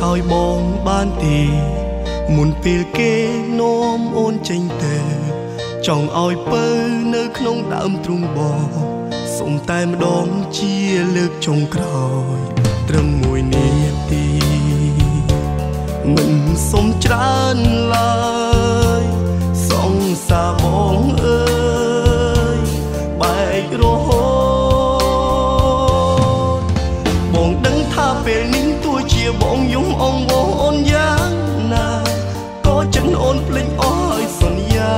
ឲ្យបងបានទេមុនពេលគេនាំអូនចេញទៅចង់ឲ្យពៅនៅក្នុងដើមទ្រូងបងសុំតែម្ដងជាលើកចុងក្រោយត្រឹមមួយនាទីមិនសុំច្រើនឡើយសង្សារបងអើយបែករហូតបងដឹងថាពេលនេះទោះជាបងយំអងវអូនយ៉ាងណាក៏ចិនអូនភ្លេចអស់ហើយសន្យា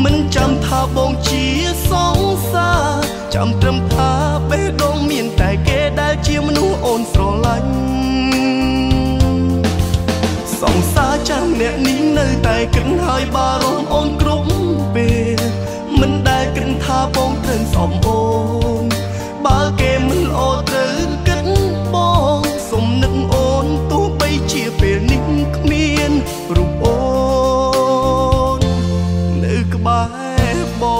មិនចាំថាបងជាសង្សារចាំត្រឹមថាបេះដូងមានតែគេដែលជាមនុស្សអូនស្រឡាញ់សង្សារចាំអ្នកនេះនៅតែគិតហើយបារម្ភអូនគ្រប់ពេលមិនដែលគិតថាបងត្រូវស្អប់អូនបើគេមិនល្អត្រូវគិតបងសុំនឹកអូនទោះបីជាពេលនេះគ្មានរូបអូននៅក្បែរបង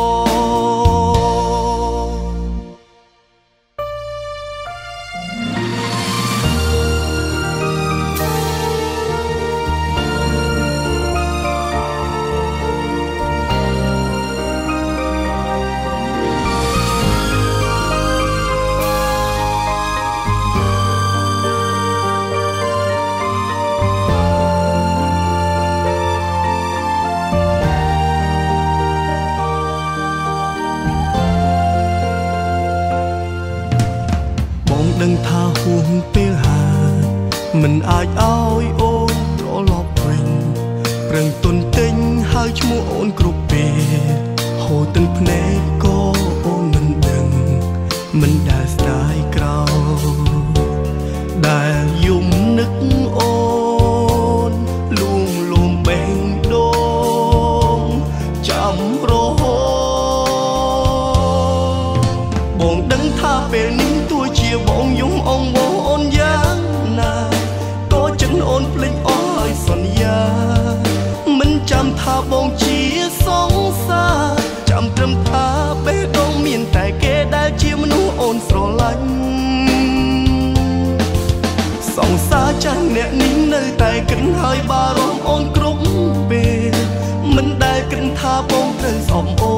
ដឹងថាហួសពេលហើយមិនអាចឲ្យអូនត្រឡប់វិញប្រឹងទុនទិញហើយឈ្មោះអូនគ្រប់ពេលហូរទឹកភ្នែកក៏អូនមិនដឹងមិនដែលស្ដាយក្រោយដែលយំនឹកអូនលួងលំបេះដូងចាំរហូតបងដឹងថាពេលនេះទោះជាបងយំអងវអូនយ៉ាងណាក៏ចិនអូនភ្លេចអស់ហើយសន្យាមិនចាំថាបងជាសង្សារចាំត្រឹមថាបេះដូងមានតែគេដែលជាមនុស្សអូនស្រឡាញ់សង្សារចាស់អ្នកនេះនៅតែគិតហើយបារម្ភអូនគ្រប់ពេលមិនដែលគិតថាបងត្រូវស្អប់អូ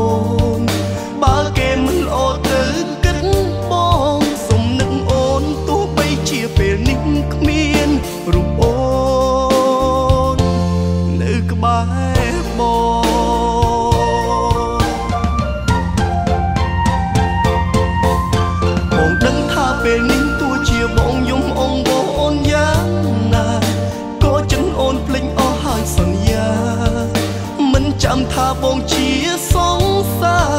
នបើគេមិនល្អត្រូវគិតបងសុំនឹកអូនទោះបីជាពេលនេះគ្មានរូបអូននៅក្បែរបងដឹងថាពេលនេះទោះជាបងយំអងវអូនយ៉ាងណាក៏ចិនអូនភ្លេចអស់ហើយសន្យាមិនចាំថាបងជាសង្សារ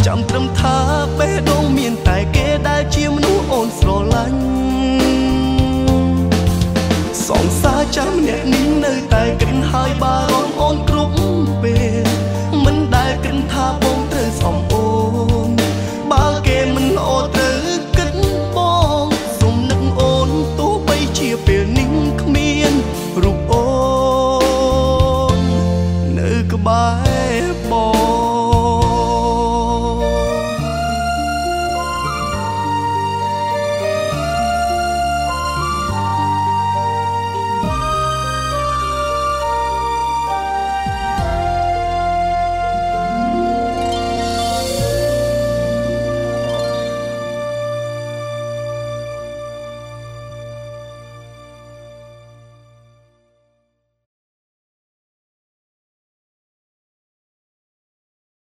ចាំត្រឹមថាបេះដូងមានតែគេដែលជាមនុស្សអូនស្រឡាញ់សង្សារចាំអ្នកនេះនៅតែគិតហើយបា